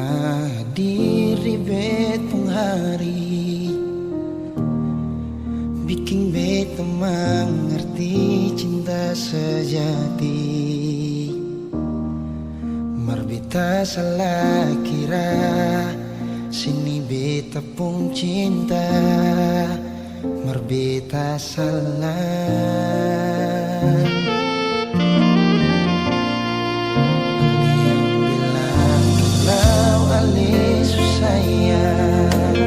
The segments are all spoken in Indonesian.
hadir di betong hari, bikin beta mengerti cinta sejati. Marbeta salah kira, sini beta pun cinta. Marbeta salah. Sayang,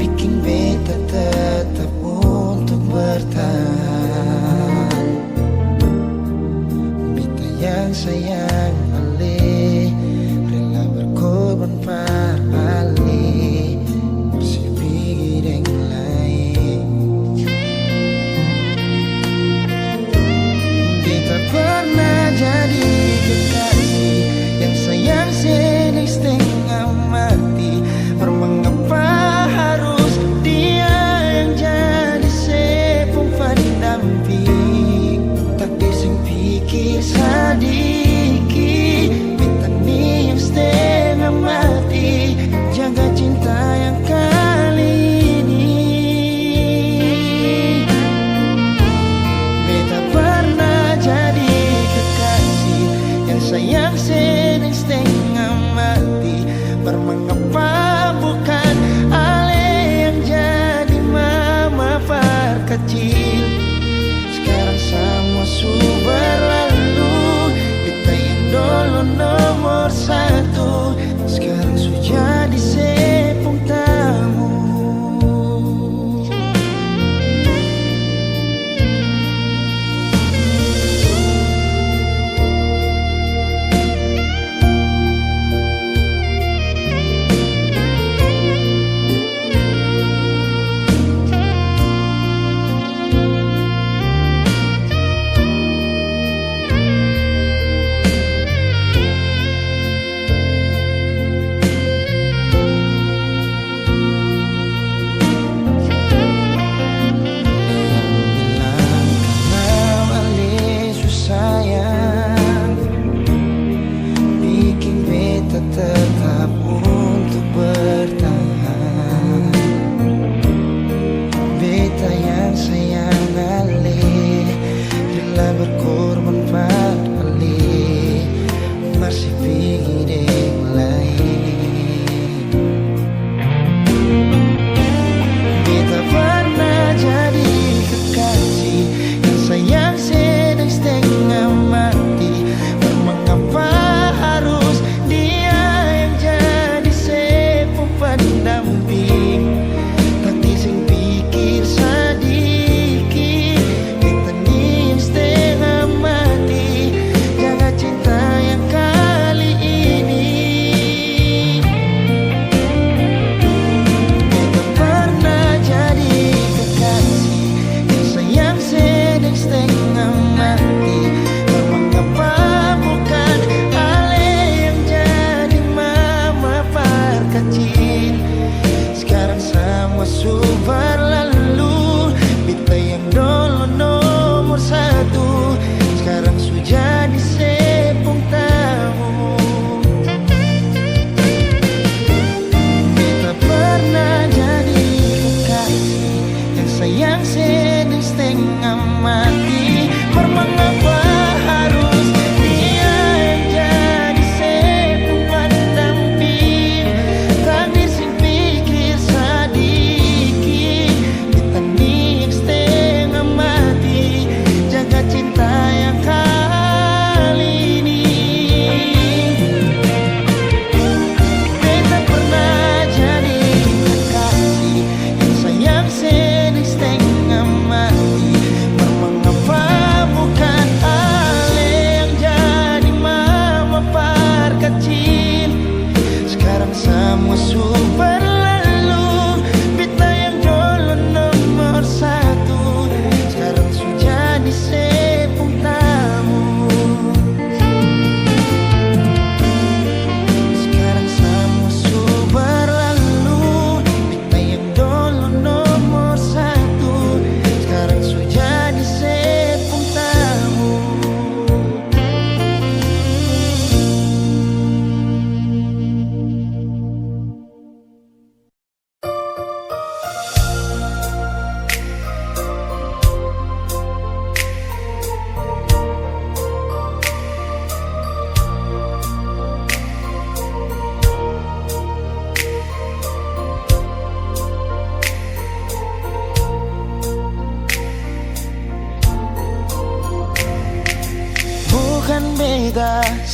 bikin beta tetap untuk bertahan. Beta yang sayang ale, rela berkorban par ale, bersipir yang lain. Beta pernah jadi kekasih yang sayang setengah mati. Mengapa harus dia yang jadi sepung pendamping? Tak dising pikir sadiki, beta ni yang setengah mati. Jaga cinta yang kali ini. Beta pernah jadi kekasih yang sayang setengah mati. Mengapa bukan ale yang jadi mama perkecil? Sekarang semua sudah berlalu, beta yang dulu nomor satu, sekarang sudah jadi sepung tamu. Tetap untuk bertahan. Beta yang sayang ale, rela berkorban pada ale, masih pikir yang lain. Beta pernah jadi kekasih yang sayang setengah mati. Mengapa harus pendamping? Tak dising pikir sadiki, beta ni yang setengah mati. Jaga cinta yang kali ini. Beta pernah jadi kekasih yang sayang setengah mati. Mengapa bukan ale yang jadi mama perkecil? Sekarang semua sudah berlalu, beta yang dulu nomor satu, sekarang sudah jadi sepung tamu. Beta pernah jadi kekasih yang sayang setengah mati. Mengapa harus dia yang jadi sepung pendamping? Tak dising pikir sadiki, beta ni yang setengah mati. Jaga cinta yang kali ini. Beta pernah jadi kekasih yang sayang setengah mati. Mengapa bukan ale yang jadi mama perkecil? Sekarang semua sudah berlalu, beta yang dulu nomor satu, sekarang sudah jadi sepung tamu. Sekarang semua sudah berlalu, beta yang dulu nomor satu, sekarang sudah jadi sepung tamu.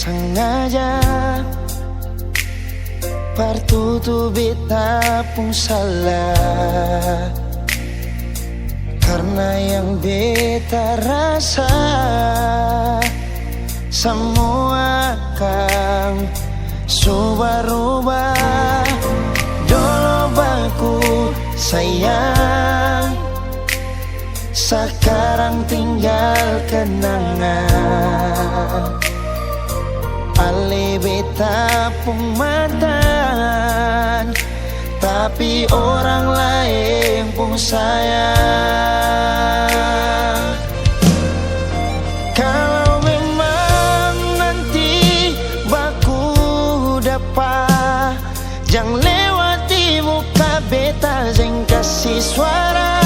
sengaja partutu beta pun salah, karena yang beta rasa semua kan subah-rubah. Dulu baku sayang, sekarang tinggal kenangan. Ale beta pun mantan, tapi orang lain pun sayang. Kalau memang nanti baku dapat, jangan lewati muka beta, jangan kasih suara.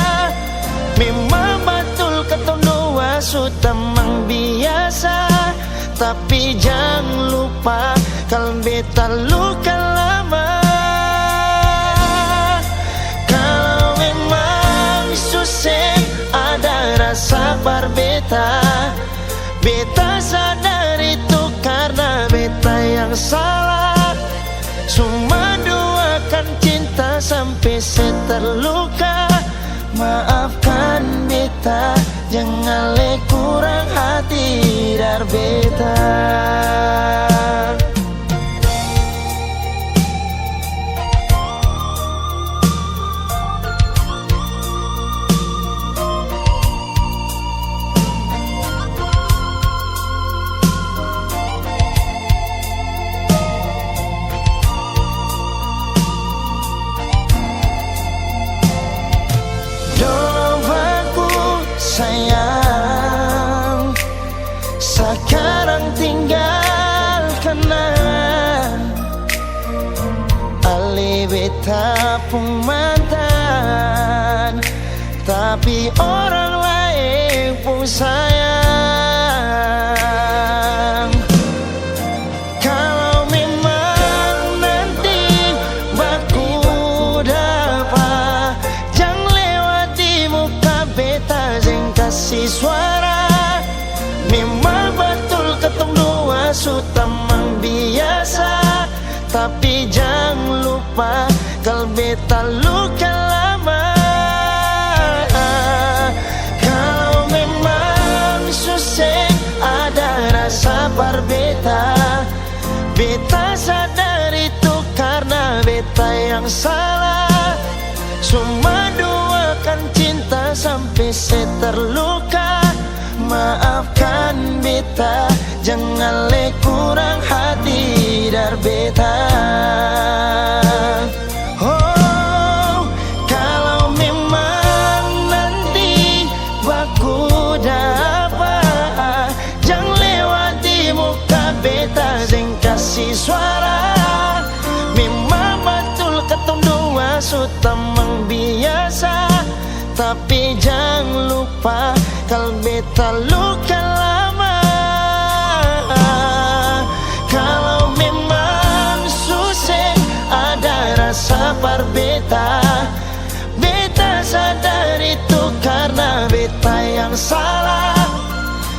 Memang betul ketemu dua sudah memang biasa, tapi jangan lupa kalau beta luka lama. Kalau memang susah ada rasa berbeta, beta sadar itu karena beta yang salah. Cuma duakan cinta sampai saya terluka. Maafkan beta, jangan le kurang hati dar beta. Sayang, sekarang tinggal kenangan. Ale beta pun mantan, tapi orang lain pun sayang. Kalau memang nanti baku dapat, jangan lewati muka beta, jangan kasih suara. Memang betul ketemu dua sudah memang biasa, tapi jangan lupa kalau beta luka lama. Kalau memang susah ada rasa berbeda, beta sadar itu karena beta yang salah. Cuma duakan cinta sampai saya terluka. Maafkan beta, jangan le kurang hati dar beta. Oh, kalau memang nanti baku dapat, jangan lewati muka beta, jangan kasih suara. Memang betul ketemu dua sudah memang biasa, tapi jangan lupa kalau beta luka lama. Kalau memang susah ada rasa berbeda, beta sadar itu karena beta yang salah.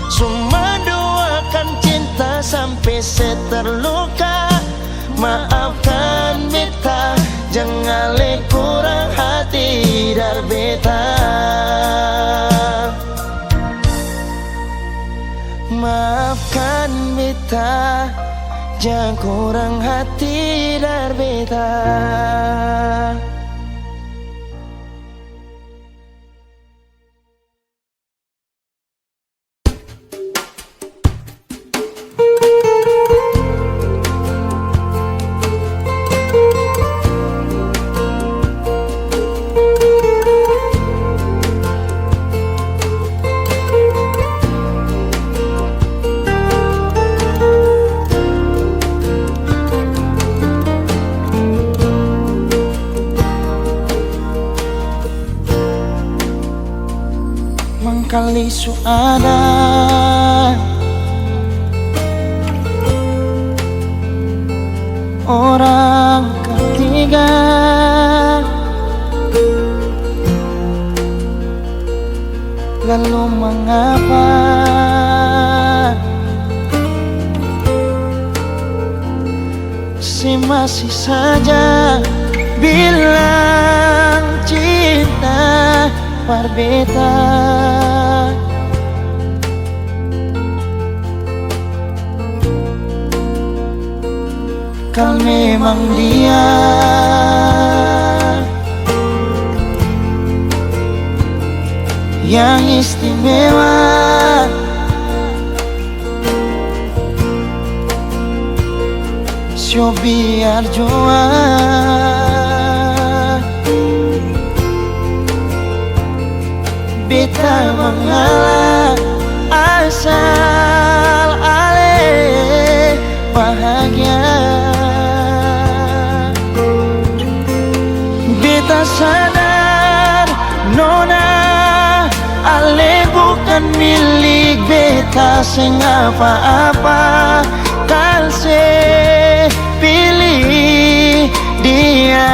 Cuma duakan cinta sampai saya terluka. Maafkan beta, jangan le kurang hati dar beta. Maafkan beta, jangan kurang hati dar beta. Mangkali su ada orang ketiga, lalu mengapa masih saja bilang cinta berbeda. Kau memang dia yang istimewa, so biar jua beta mengalah asal ale bahagia. Beta sadar nona ale bukan milik beta sing apa-apa. Kal se pilih dia.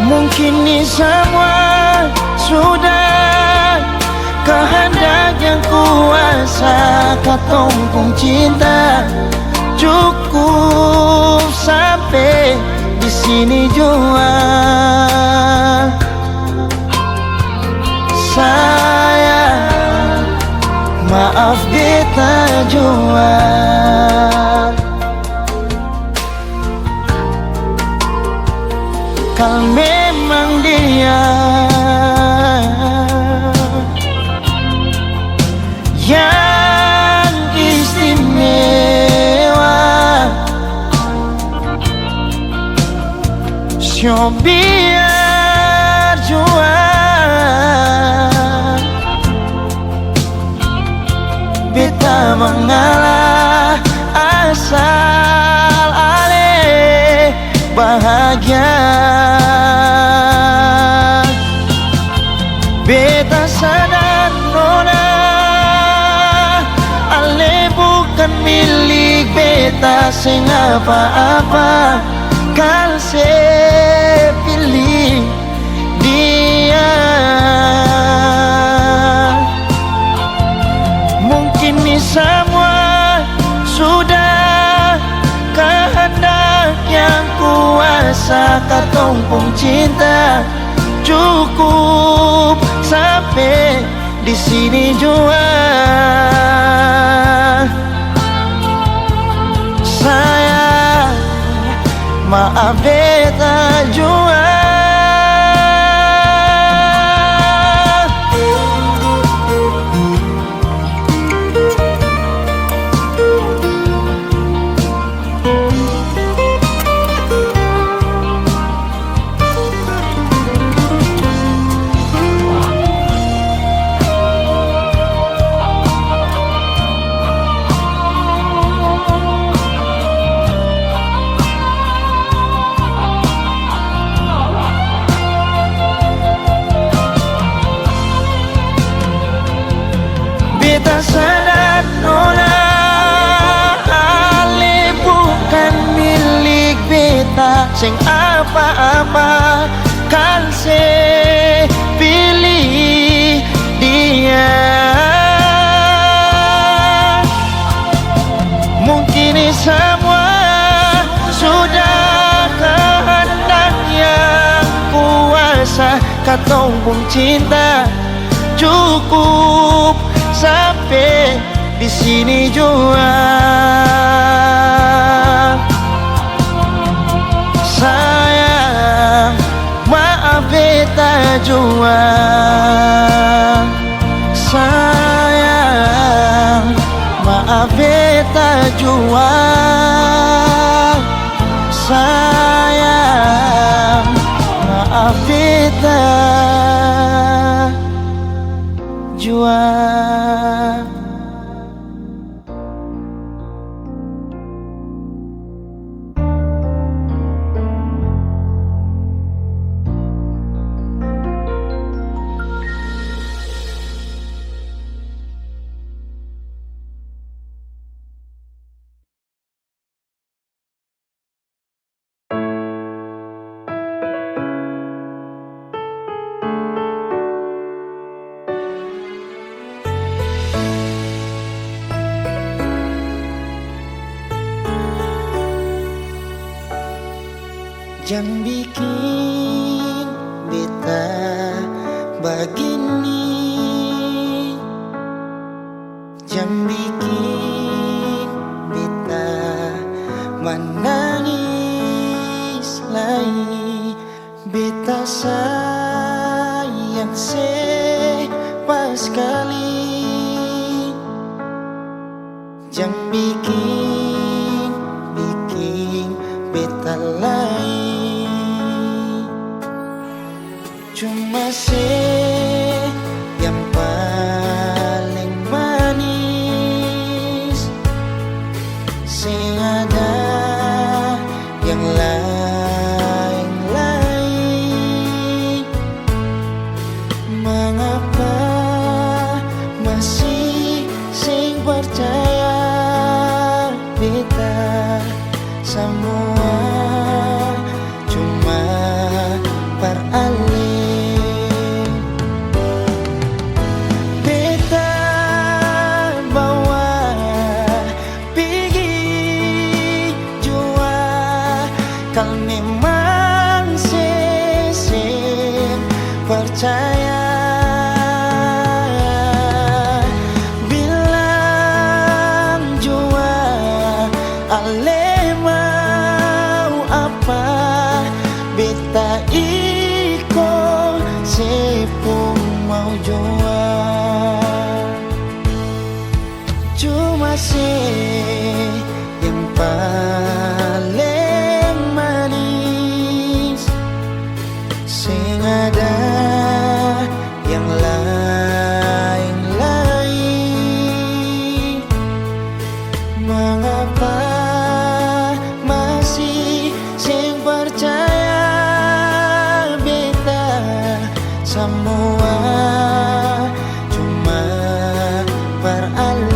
Mungkin ini semua sudah kehendak yang kuasa. Katong pun cinta cukup sampai di sini jua. Sayang, maaf beta jua. Kau memang dia yang istimewa, so biar jua beta mengalah asal ale bahagia. Beta sadar nona ale bukan milik beta sing apa-apa. Kal se pilih dia. Mungkin ini semua sudah kehendak yang kuasa. Katong pun cinta cukup sampai di sini jua. Sayang, maaf beta jua. Beta sadar nona ale bukan milik beta sing apa-apa. Kal se pilih dia. Mungkin ini semua sudah kehendak yang kuasa. Katong pun cinta cukup sampai di sini jua. Sayang, maaf beta jua. Sayang, maaf beta jua. Sayang, maaf beta jua. Jangan bikin beta begini, jangan bikin beta menangis lagi. Beta sayang pas sekali, jangan bikin beta lain. Cuma yang paling manis, sing ada yang lain-lain. Mengapa masih sing percaya beta semua cuma peralih. Beta bawa pergi jua, kal memang sesing percaya. Bilang jua ale mau apa, beta iko sepung mau jua. Cuma yang paling manis, sing ada yang lain-lain. Mengapa masih sing percaya beta semua cuma peralih.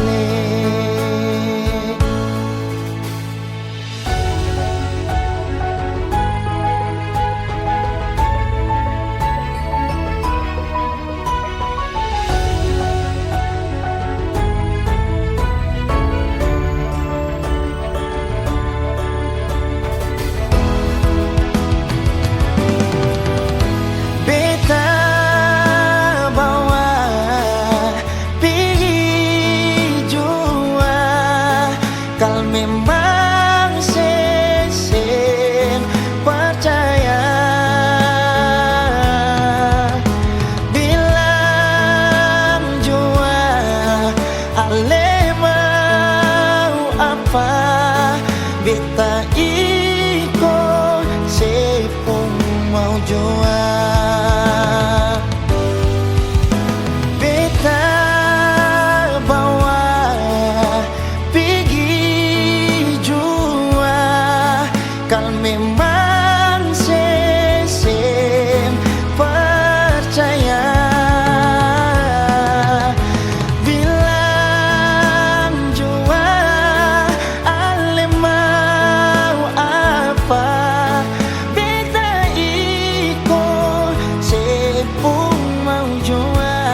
Memang sesing percaya. Bilang jua ale mau apa, beta iko sepung mau jua. Beta bawa kal memang sesing percaya. Bilang jua ale mau apa, beta iko sepung mau jua.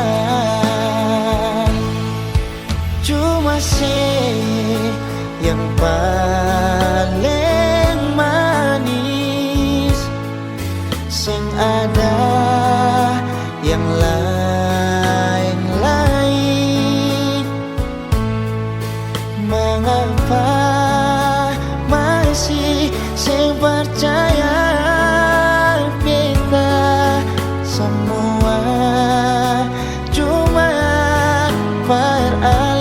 Cuma yang paling manis, sing ada yang lain-lain. Mengapa masih sing percaya beta semua cuma peralih.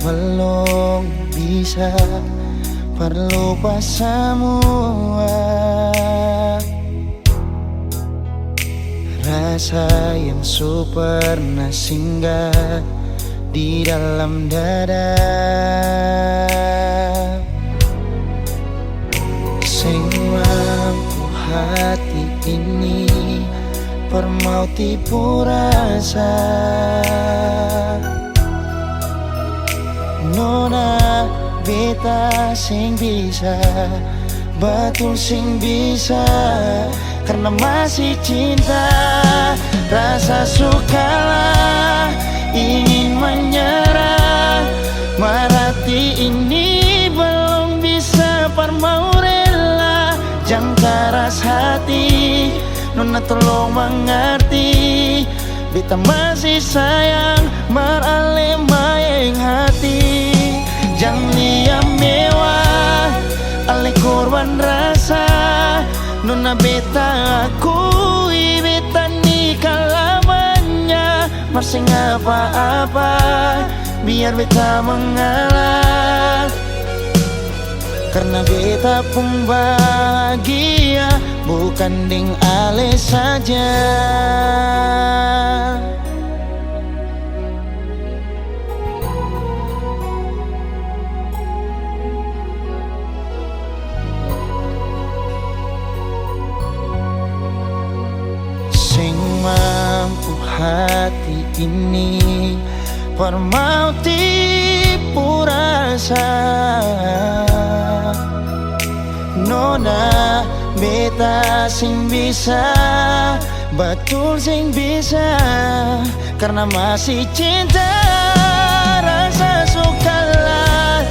Belum bisa perlupa semua rasa yang pernah singgah di dalam dada. Sing kau tipu rasa. Nona beta sing bisa, betul sing bisa, karena masih cinta. Rasa sukalah ingin menyerah, merhati ini belum bisa par mau rela. Jangan keras hati, Nona tolong mengerti. Beta masih sayang merale maeng hati. Jangan liam mewah, ale korban rasa. Nona beta akui, beta nikah lamanya. Masih apa-apa, biar beta mengalah. Karena beta pun bahagia, bukan ding ale saja. Sing mampu hati ini per mau tipu rasa. Nona beta sing bisa, betul sing bisa, karena masih cinta. Rasa sukalah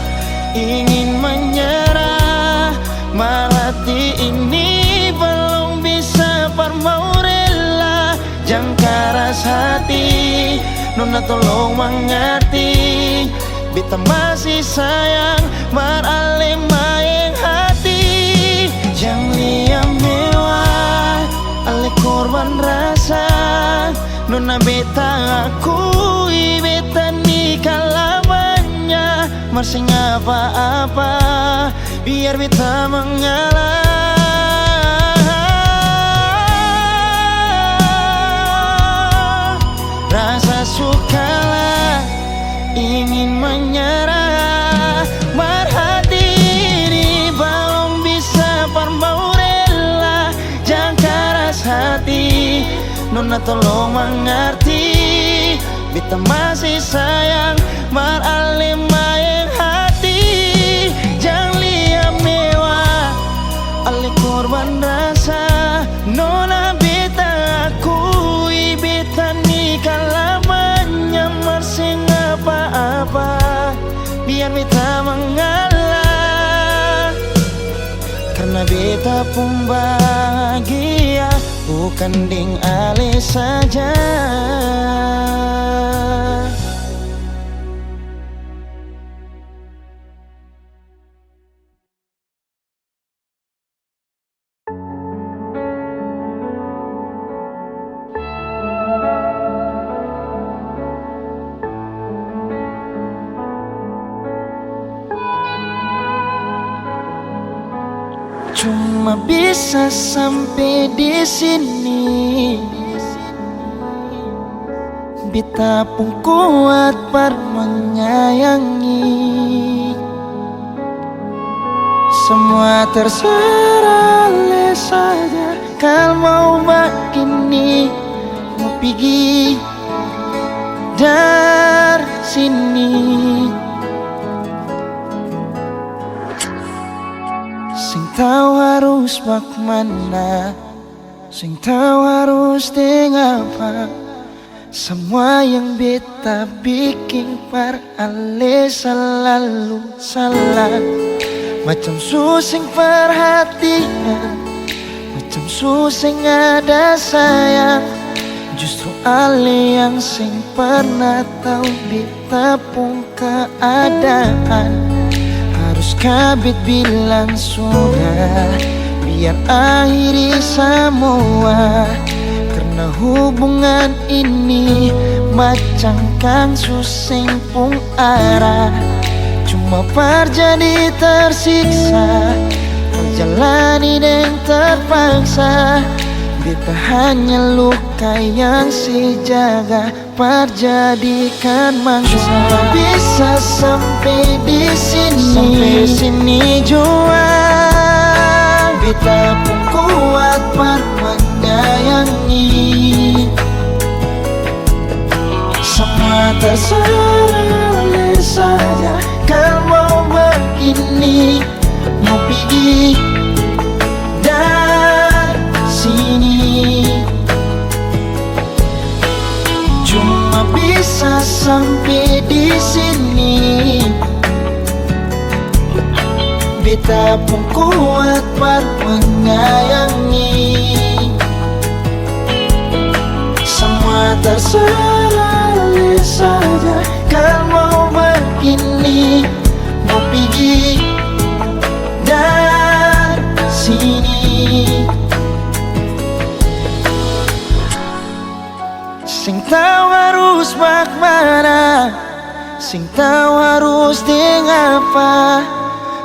ingin menyerah, merhati ini belum bisa par mau rela. Jangan keras hati, Nona tolong mengerti. Beta masih sayang merale maeng hati. Jangan liam mewah, ale korban rasa. Nona beta akui, beta nikah lamanya. Masih apa-apa, biar beta mengalah. Rasa sukalah ingin menyerah, merhati ini belum bisa par mau rela. Jangan keras hati, Nona tolong mengerti. Beta masih sayang merale maeng hati. Jangan liam mewah, ale korban rasa. Nona beta akui, beta nikah lamanya. Masih apa-apa, biar beta mengalah. Karena beta pun bahagia, bukan ding ale saja. Cuma bisa sampai di sini, beta pun kuat par menyayangi. Semua terserah le saja. Kalau mau begini, mau pergi dari sini. Sing tahu harus bagaimana, sing tahu harus dengan apa. Semua yang beta bikin par ale selalu salah. Macam susing perhatian, macam susing ada sayang. Justru ale yang sing pernah tahu beta pun keadaan. Harus kabit bilang sudah, biar akhiri semua. Karena hubungan ini macam kang susing pun arah. Cuma terjadi tersiksa, menjalani dan terpaksa. Beta hanya luka yang si jaga perjadikan mangsa. Bisa sampai di sini jua. Beta pun kuat par menyayangi. terserah saja. Kau mau begini, mau pergi dari sini, cuma bisa sampai di sini. Beta pun kuat buat menyayangi. Semua terserah saja. Kau mau begini, mau pergi dari sini. Sing tahu harus bagaimana, sing tahu harus dengan apa.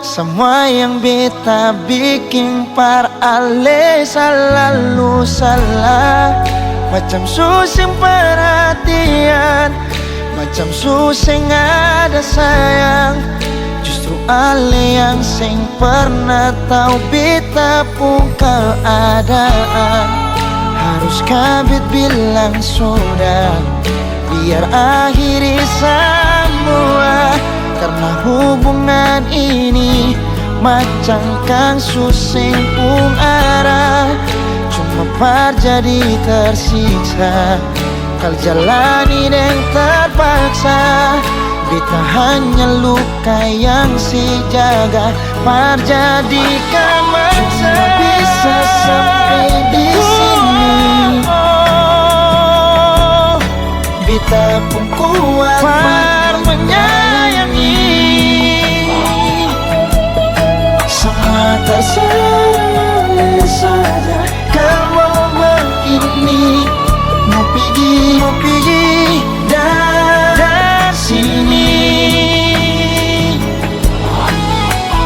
Semua yang beta bikin par ale selalu salah. Macam susah perhatian, macam susah ada sayang. Justru ale yang sing pernah tahu beta pun keadaan. Haruskah bet bilang sudah, biar akhiri semua. Karena hubungan ini macam kan susah pun arah. Cuma par jadi tersiksa, kal jalani dan terpaksa. Beta hanya luka yang si jaga, par jadi kemaksa. Cuma bisa sampai di sini. Beta pun kuat par menyayangi. Semua terserah saja. Kau mau begini, mau pergi dari sini,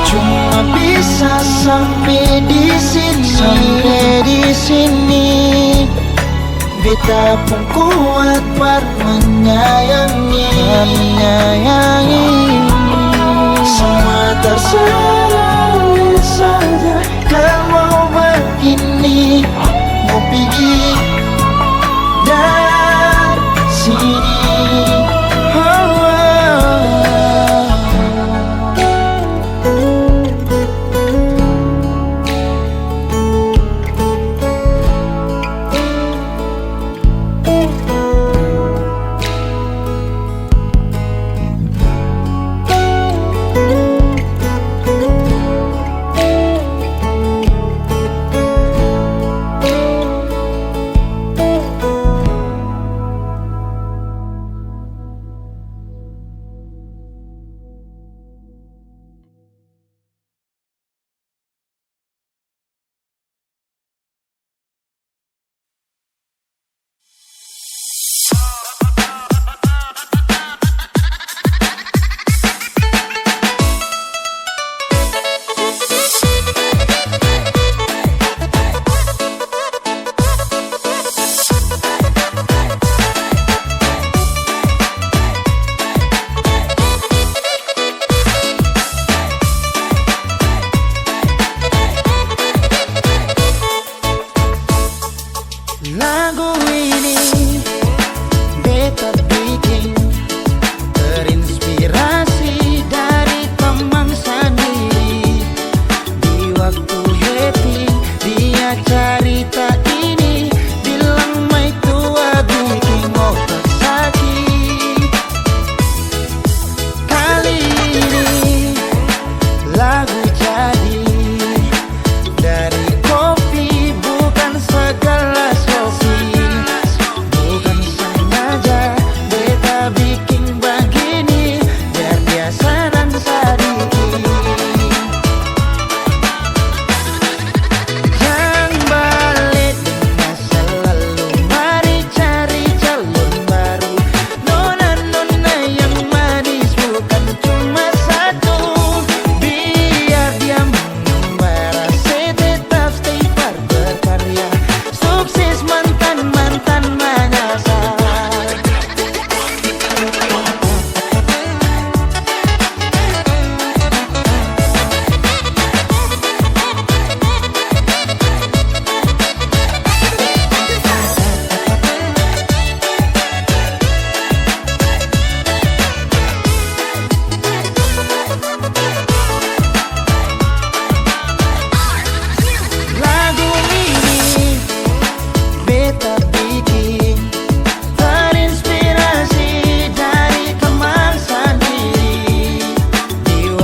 cuma bisa sampai di sini. Beta pun kuat buat menyayangi. Semua terserah saja. Kau mau begini, mau pergi dari sini.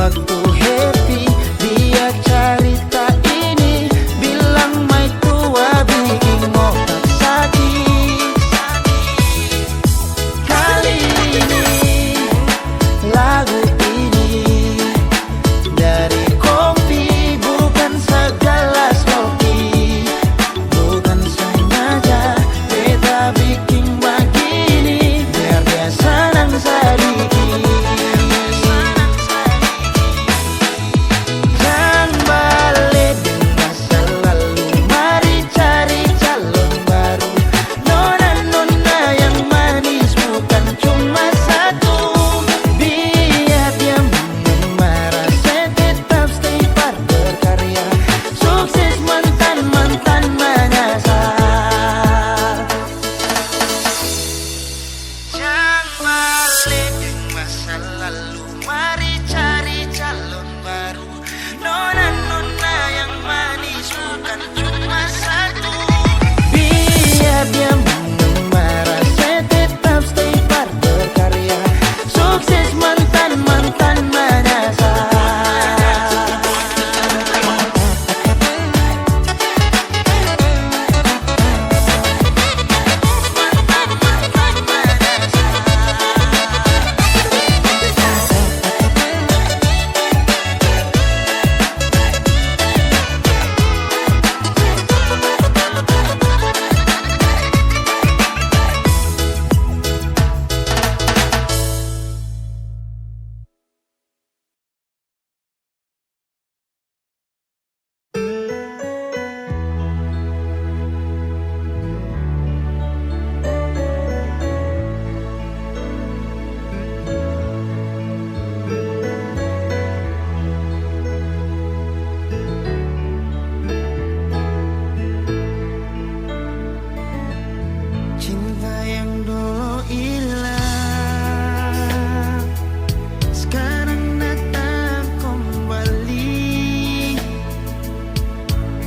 waktu happy. Dia cerita ini bilang mai tua bikin otak sakit. Kali ini lagu ini dari kopi, bukan segelas kopi. Bukan sengaja beta bikin begini biar dia senang sedikit. Jangan balik di masa lalu, mari cari calon baru. Nona-nona yang manis bukan cuma satu. Biar dia marah, saya tetap stay par berkarya. Sukses mantan-mantan menyasar. Jangan balik di masa lalu, mari cari calon baru. Nona-nona yang manis bukan cuma satu. Biar dia marah, saya tetap stay par berkarya. Sukses mantan-mantan menyasar. Cinta yang dulu hilang sekarang datang kembali.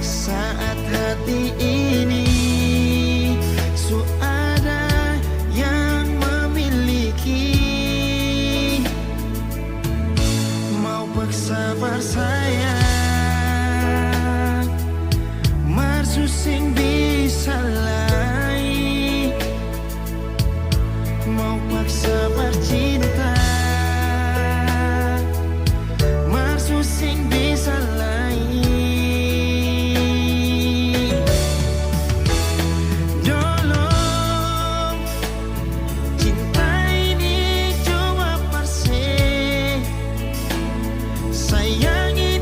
Saat hati ini suada yang memiliki, mau paksa bersayang marsusing bisa lain. Mau paksa bercinta marsusing bisa lain. Tolong cinta ini cuma perse, sayangi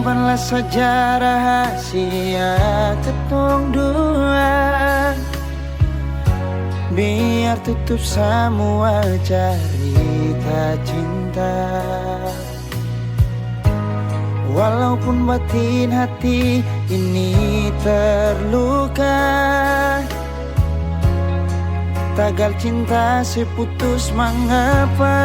simpanlah saja rahasia ketong dua, biar tutup semua cerita cinta. Walaupun batin hati ini terluka, tagal cinta seputus mengapa.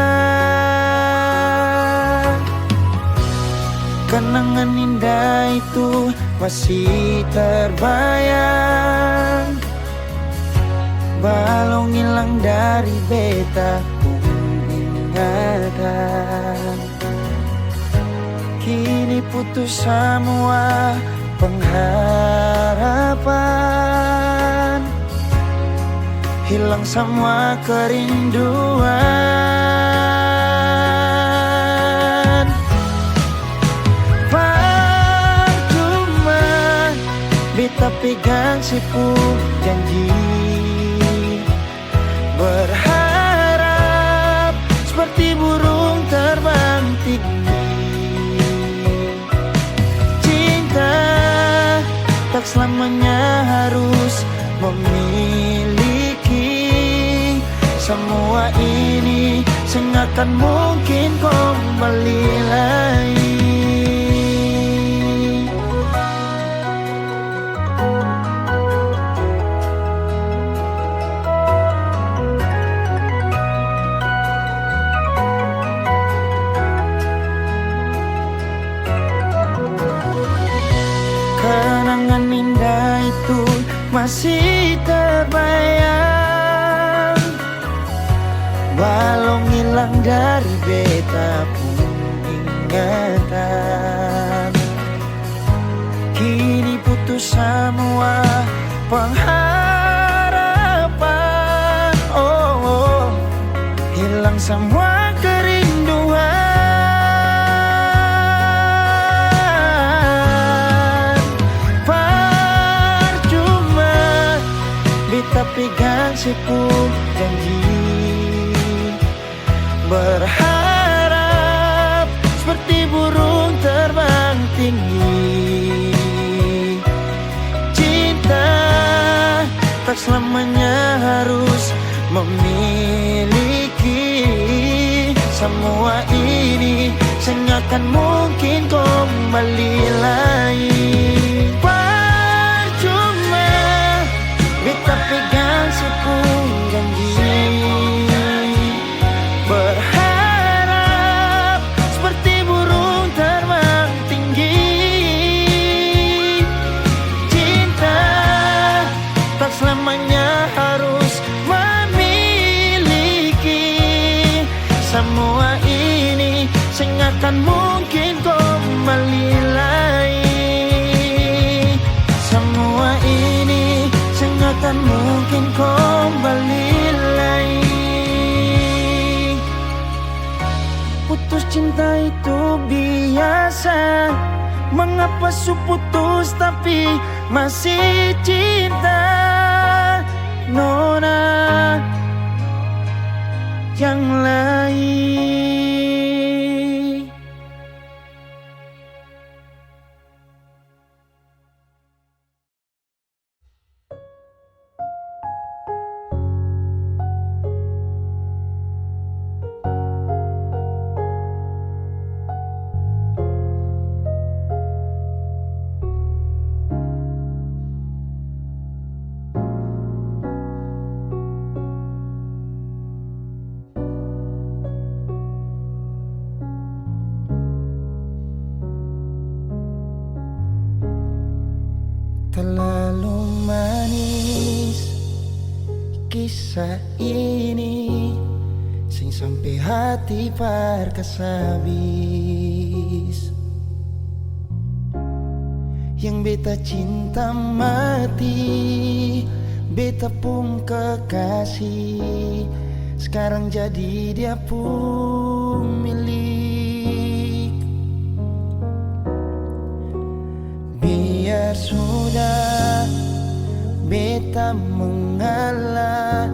Kenangan indah itu masih terbayang, balong hilang dari beta pun ingatan. Kini putus semua pengharapan, hilang semua kerinduan. Percuma beta pegang sipu janji, berharap seperti burung terbang tinggi. Cinta tak selamanya harus memiliki, semua ini sengakan mungkin kembali lagi. Kenangan indah itu masih terbayang, balong hilang dari beta pun ingatan. Kini putus semua pengharapan, oh, hilang semua kerinduan. Beta pegang sipu janji, berharap seperti burung terbang tinggi. Cinta tak selamanya harus memiliki, semua ini sengakan mungkin kembali lagi. Beta pegang sepung janji, berharap seperti burung terbang tinggi. Cinta tak selamanya harus memiliki, semua ini sengakan mungkin kembali lagi. Semua ini sengakan mungkin kembali lagi. Putus cinta itu biasa, mengapa su putus tapi masih cinta? Nona yang lain. Terlalu manis kisah ini, sing sampai hati parkas habis. Yang beta cinta mati, beta pun kekasih, sekarang jadi dia pun milik. Biar sudah beta mengalah,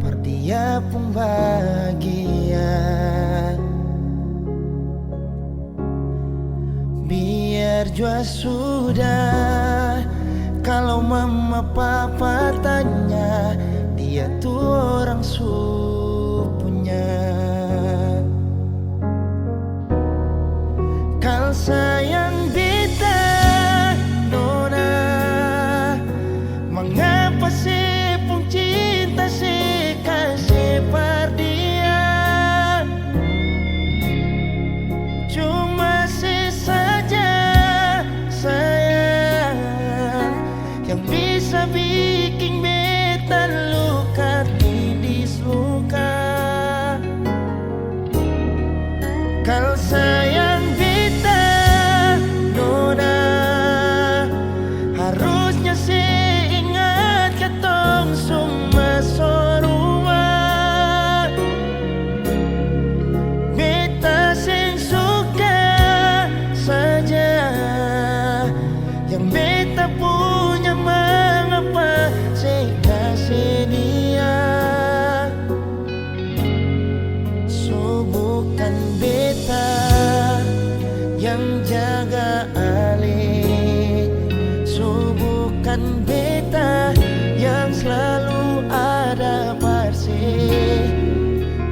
par dia pun bahagia. Biar jua sudah. Kalau mama papa tanya, dia tuh orang supunya. Kal sayang beta nona, mengapa sih pun cinta sih kasih perdian? Cuma sih saja sayang yang bisa bikin beta luka tindis luka. Kalau sayang beta nona, harusnya sih ingat ketong semua sorua. Beta sing suka saja yang beta punya, mengapa saya kasih dia? So bukan beta yang jaga Ali, so bukan beta yang selalu ada bersih.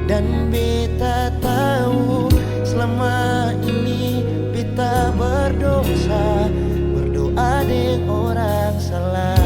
Dan beta tahu selama ini beta berdosa, berdoa dengan orang salah.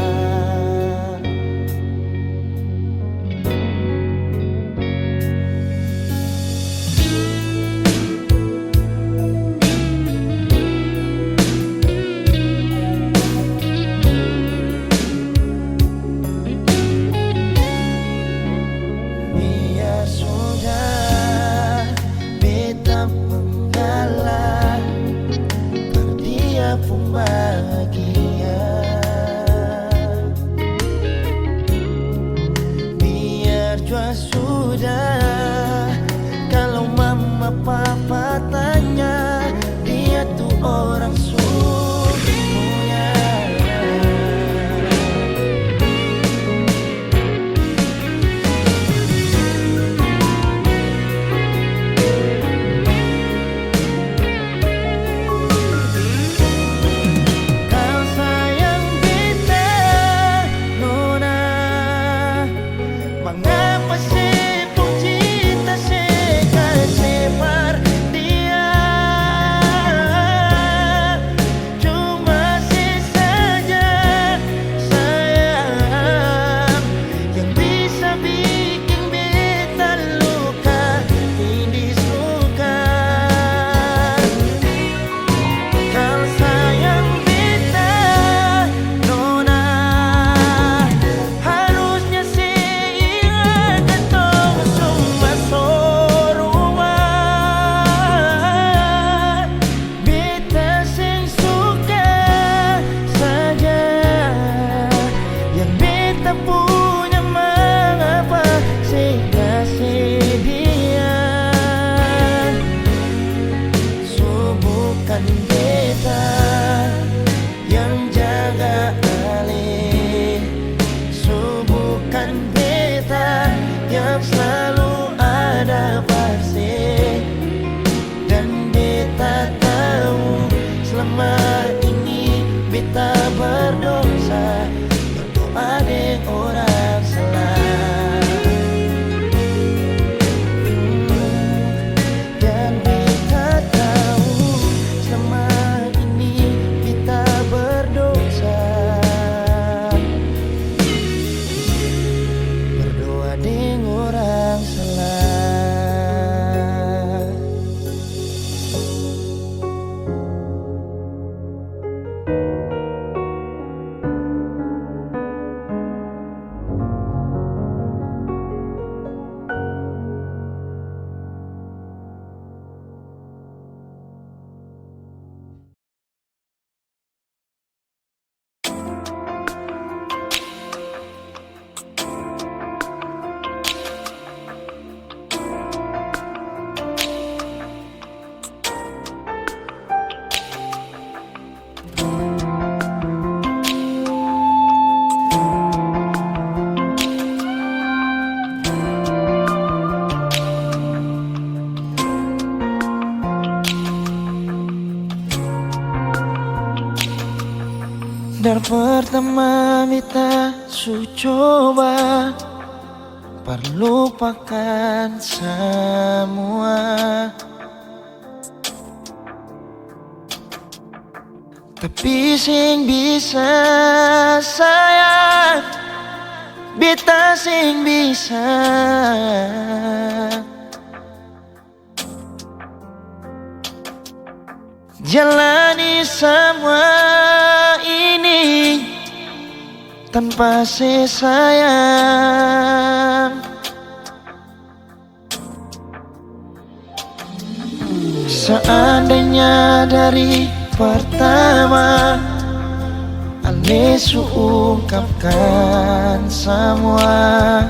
Dari pertama beta su coba perlupakan semua, tapi sing bisa sayang, beta sing bisa jalani semua ini tanpa sayang. Seandainya dari pertama Ale su ungkapkan semua,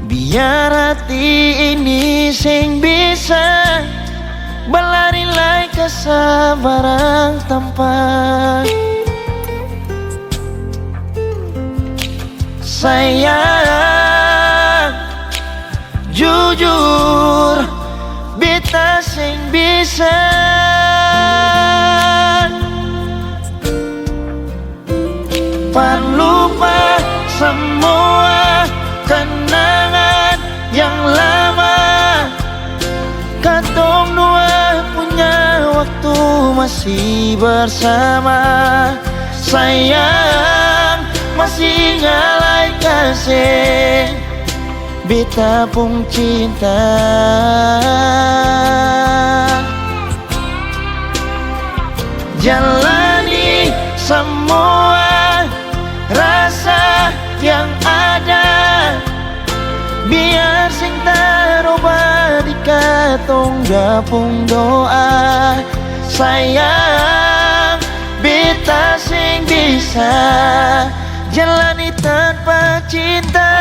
biar hati ini sing bisa berlari lai ke sabarang tempat. Sayang, jujur, beta sing bisa lupa semua kenangan yang lama. Katong dua punya waktu masih bersama. Sayang, masih ngalai kasih beta pun cinta. Jalani semua rasa yang ada, biar sing taroba di katong gapung doa. Sayang, beta sing bisa jalani tanpa cinta.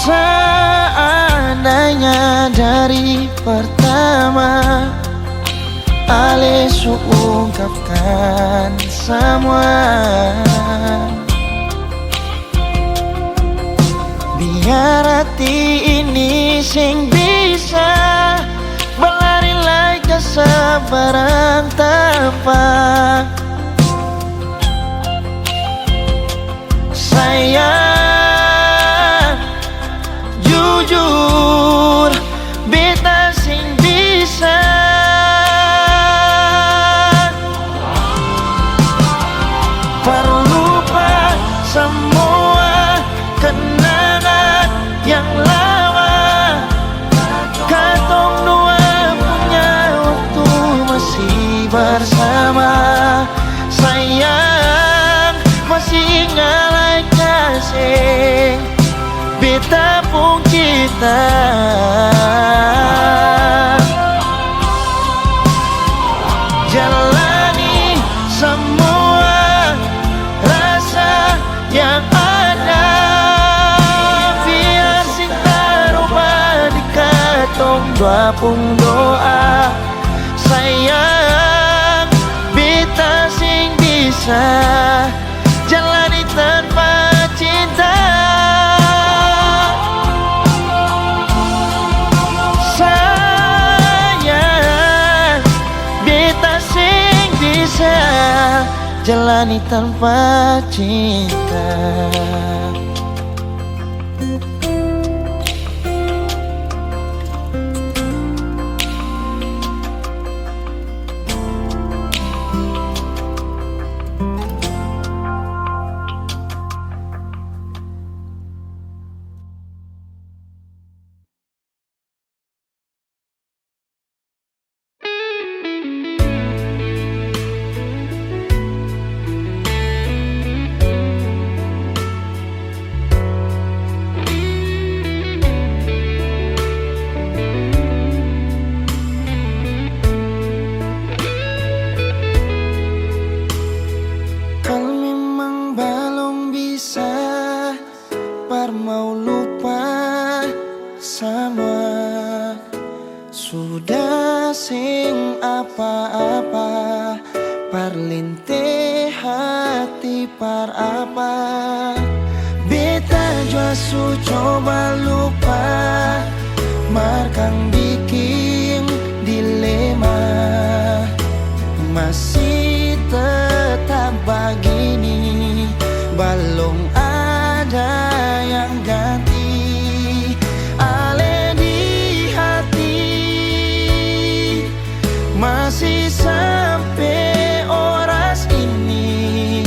Seandainya dari pertama Ale su ungkapkan semua, biar hati ini sing bisa berlari lai ke sabarang tempat. Sayang, jujur, beta sing bisa perlupa semua kenangan yang lama. Katong dua punya waktu masih bersama. Sayang, masih ngalai kasih beta pun kita. Jalani semua rasa yang ada, biar sing taroba di katong dua pun doa. Sayang, beta sing bisa jalani tanpa cinta. Jalani tanpa cinta. hati par apa beta jua su coba lupa markang bikin dilema masih tetap begini belum ada yang ganti ale di hati masih sampai oras ini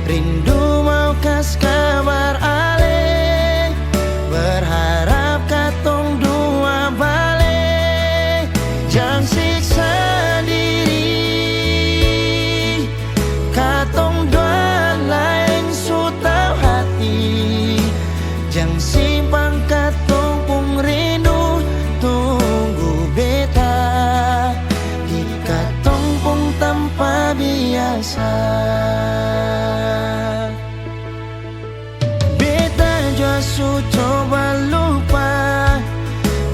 rindu mau kas kabar ale berharap katong dua balik jangan siksa diri katong dua lain su tau hati jangan simpang katong pung rindu tunggu beta di katong pung tanpa biasa beta jua su coba lupa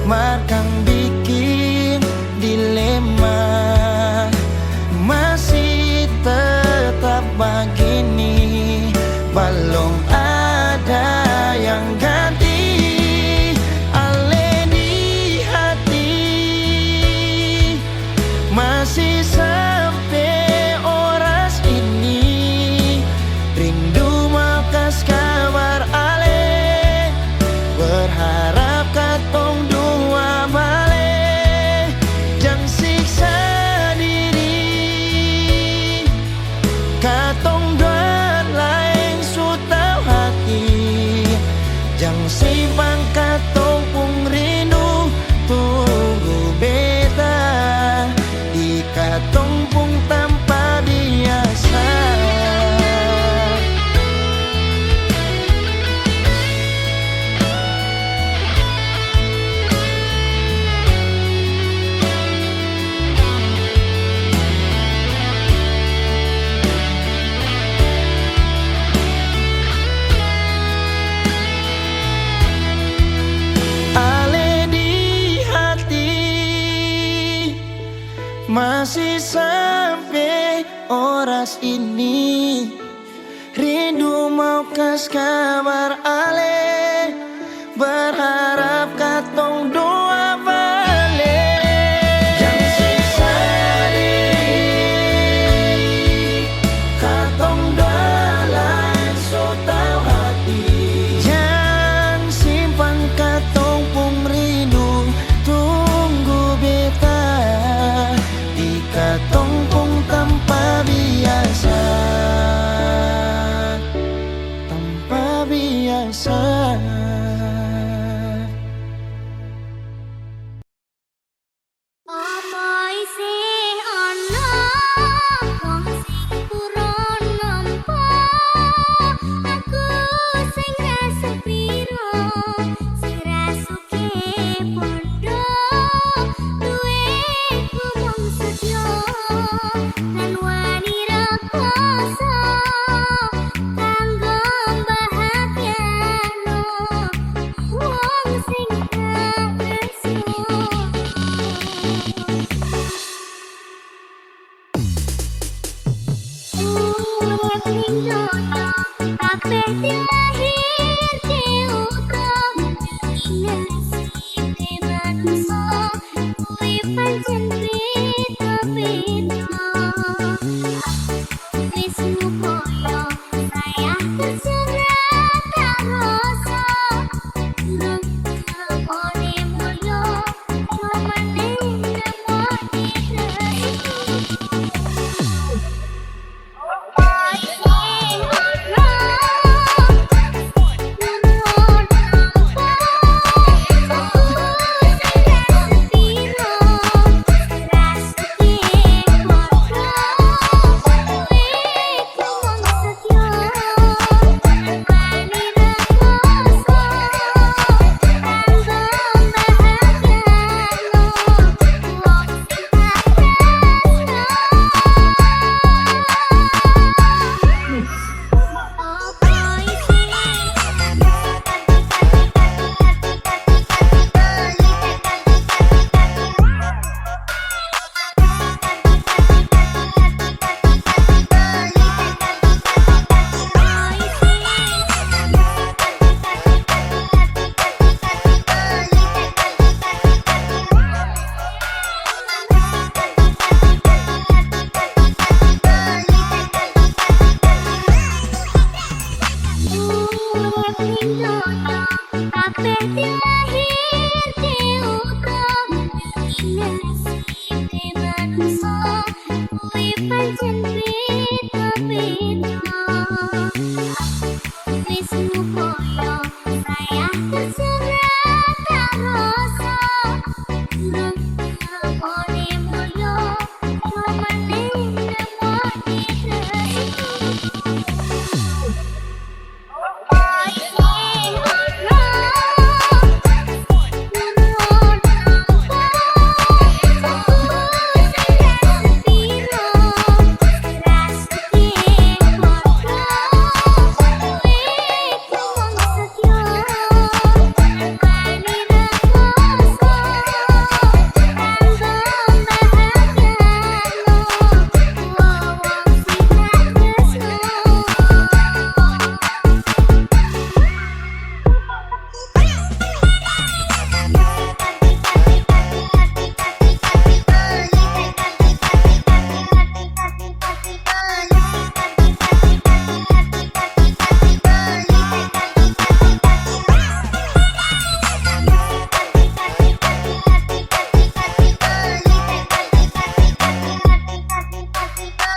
markang bikin dilema masih tetap begini belum ada yang ganti ale di hati masih sampai oras ini rindu mau kas kabar ale berharap katong dua balik jangan siksa diri katong dua lain su tau hati jangan simpang katong pung rindu tunggu beta di katong pung tanpa biasa ale di hati masih sampai oras ini rindu mau kas kabar ale berharap katong dua balik jangan siksa diri katong dua lain su tau hati jangan simpan katong pung rindu tunggu beta di katong pung tanpa biasa tanpa biasa Apa isih ana wong sing kurang nampa aku sing rasa piro sing rasuke podo duweku mung sedya lan wani rekoso kanggo bahagiano wong sing kresno kabeh dilahir diukum nasib manungsa kuwi pancen beda-beda wis koyo saya tersurat rasa oleh mulyo mamane nemoni tresno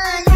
Ada